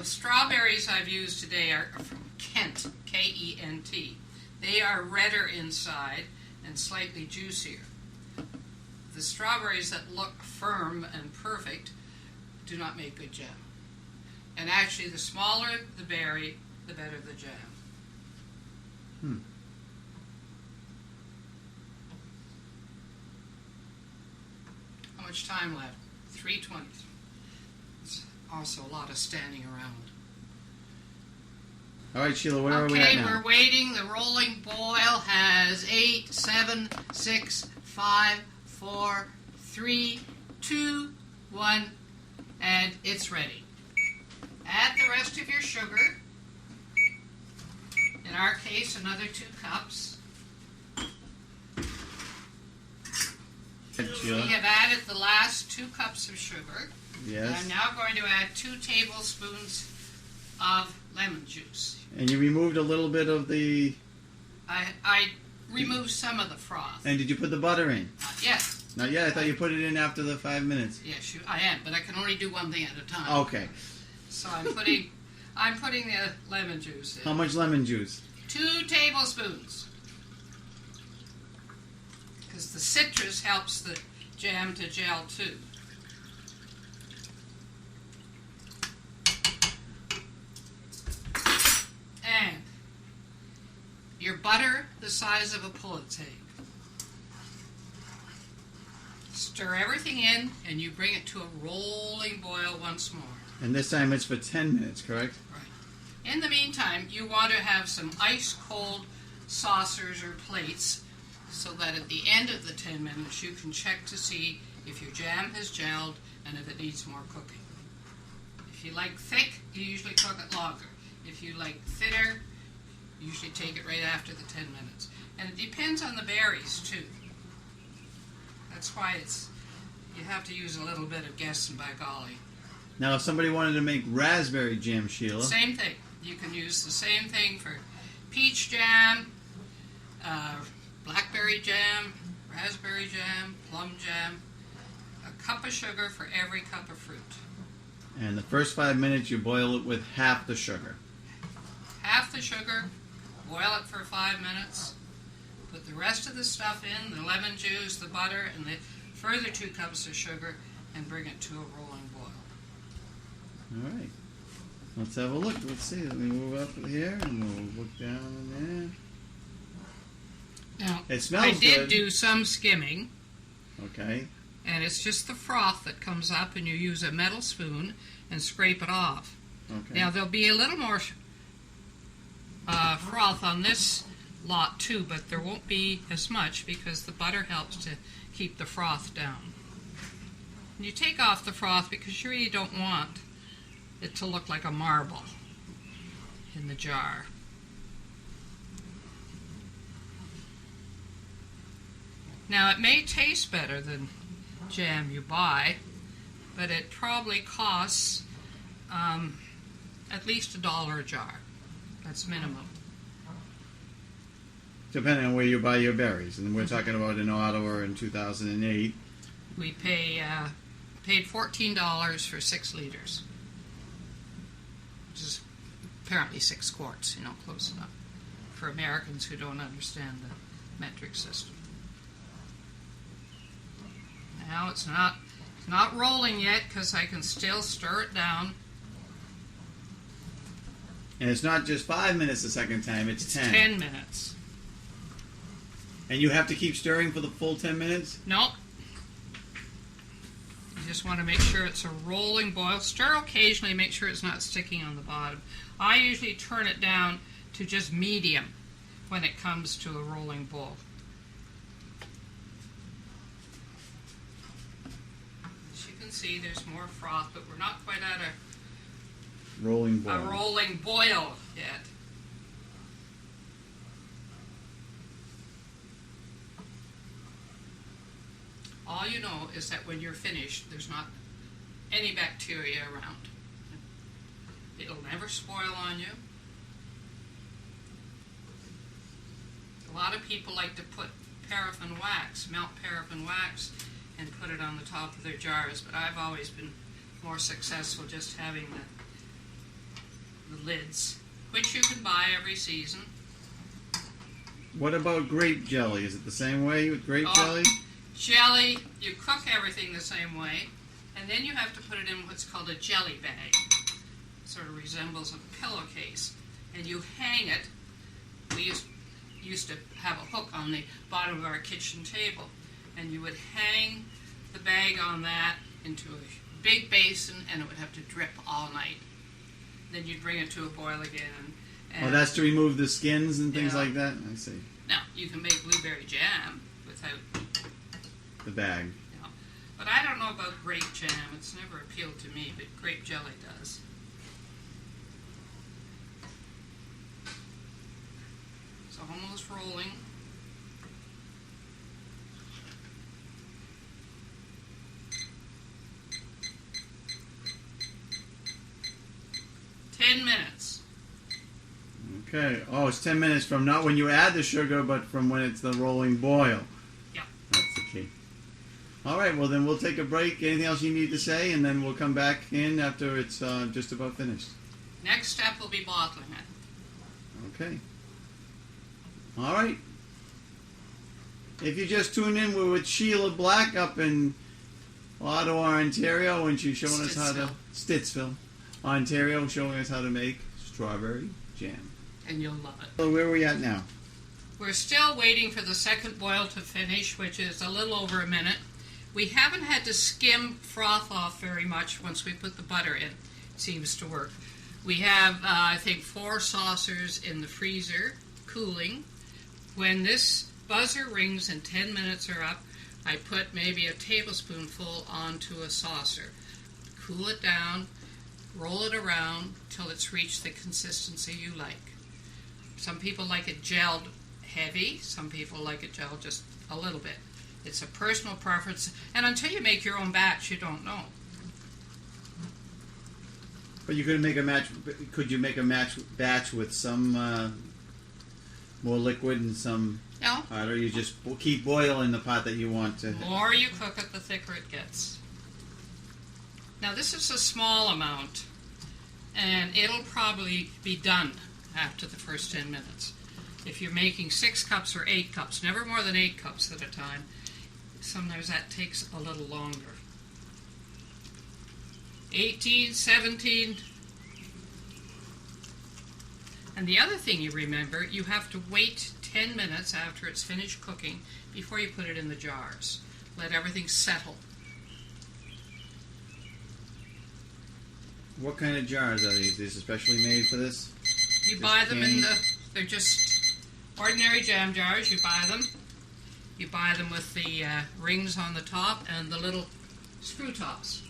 strawberries I've used today are from Kent, K-E-N-T. They are redder inside and slightly juicier. The strawberries that look firm and perfect do not make good jam. And actually, the smaller the berry, the better the jam. How much time left? 3:20. It's also a lot of standing around. All right, Sheila, where are we at now? Okay, we're waiting. The rolling boil has 8, 7, 6, 5, 4, 3, 2, 1, and it's ready. Add the rest of your sugar. In our case, another 2 cups. We have added the last 2 cups of sugar. Yes. I'm now going to add 2 tablespoons of lemon juice. And you removed a little bit of the... I removed some of the froth. And did you put the butter in? Not yet. Not yet? I thought you put it in after the 5 minutes. Yes, I am, but I can only do one thing at a time. Okay. So I'm putting the lemon juice in. How much lemon juice? 2 tablespoons. Because the citrus helps the jam to gel too. And your butter the size of a pullet's egg. Stir everything in and you bring it to a rolling boil once more. And this time it's for 10 minutes, correct? Right. In the meantime, you want to have some ice-cold saucers or plates so that at the end of the 10 minutes you can check to see if your jam has gelled and if it needs more cooking. If you like thick, you usually cook it longer. If you like thinner, you usually take it right after the 10 minutes. And it depends on the berries too. That's why you have to use a little bit of guessing by golly. Now, if somebody wanted to make raspberry jam, Sheila... Same thing. You can use the same thing for peach jam, blackberry jam, raspberry jam, plum jam. A cup of sugar for every cup of fruit. And the first 5 minutes you boil it with half the sugar. Half the sugar, boil it for 5 minutes, put the rest of the stuff in, the lemon juice, the butter, and the further 2 cups of sugar, and bring it to a rolling boil. All right. Let's have a look. Let's see. Let me move up here, and we'll look down in there. Now, It smells I did good. do some skimming, Okay. and it's just the froth that comes up, and you use a metal spoon and scrape it off. Okay. Now, there'll be a little more froth on this lot too, but there won't be as much because the butter helps to keep the froth down. And you take off the froth because you really don't want it to look like a marble in the jar. Now, it may taste better than jam you buy, but it probably costs at least $1 a jar. That's minimum. Depending on where you buy your berries. And we're talking about in Ottawa in 2008. We paid $14 for 6 liters, which is apparently 6 quarts, close enough for Americans who don't understand the metric system. Now it's not rolling yet because I can still stir it down. And it's not just 5 minutes the second time, it's 10. 10 minutes. And you have to keep stirring for the full 10 minutes? Nope. You just want to make sure it's a rolling boil. Stir occasionally, make sure it's not sticking on the bottom. I usually turn it down to just medium when it comes to a rolling boil. As you can see, there's more froth, but we're not quite at Rolling boil. a rolling boil yet. All you know is that when you're finished, there's not any bacteria around. It'll never spoil on you. A lot of people like to put paraffin wax, melt paraffin wax, and put it on the top of their jars, but I've always been more successful just having the lids, which you can buy every season. What about grape jelly? Is it the same way with grape jelly? Jelly, you cook everything the same way, and then you have to put it in what's called a jelly bag. It sort of resembles a pillowcase. And you hang it. We used to have a hook on the bottom of our kitchen table, and you would hang the bag on that into a big basin, and it would have to drip all night. Then you'd bring it to a boil again. Oh, that's to remove the skins and things like that? I see. Now, you can make blueberry jam without the bag. You know. But I don't know about grape jam. It's never appealed to me, but grape jelly does. It's almost rolling. Minutes. Okay. Oh, it's 10 minutes from not when you add the sugar, but from when it's the rolling boil. Yeah. That's the key. All right. Well, then we'll take a break. Anything else you need to say, and then we'll come back in after it's just about finished. Next step will be bottling it. Okay. All right. If you just tuned in, we're with Sheila Black up in Ottawa, Ontario, and she's showing us how to Stittsville, Ontario, showing us how to make strawberry jam. And you'll love it. So where are we at now? We're still waiting for the second boil to finish, which is a little over a minute. We haven't had to skim froth off very much once we put the butter in. It seems to work. We have, I think, 4 saucers in the freezer, cooling. When this buzzer rings and 10 minutes are up, I put maybe a tablespoonful onto a saucer. Cool it down, roll it around till it's reached the consistency you like. Some people like it gelled heavy, some people like it gelled just a little bit. It's a personal preference, and until you make your own batch, you don't know. But you could make a match. Could you make a batch with some more liquid and some? No. Or you just keep boiling the pot that you want to. The more you cook it, the thicker it gets. Now this is a small amount, and it'll probably be done after the first 10 minutes. If you're making 6 cups or 8 cups, never more than 8 cups at a time, sometimes that takes a little longer. 18, 17. And the other thing you remember, you have to wait 10 minutes after it's finished cooking before you put it in the jars. Let everything settle. What kind of jars are these? These especially made for this? You buy them they're just ordinary jam jars. You buy them. You buy them with the rings on the top and the little screw tops.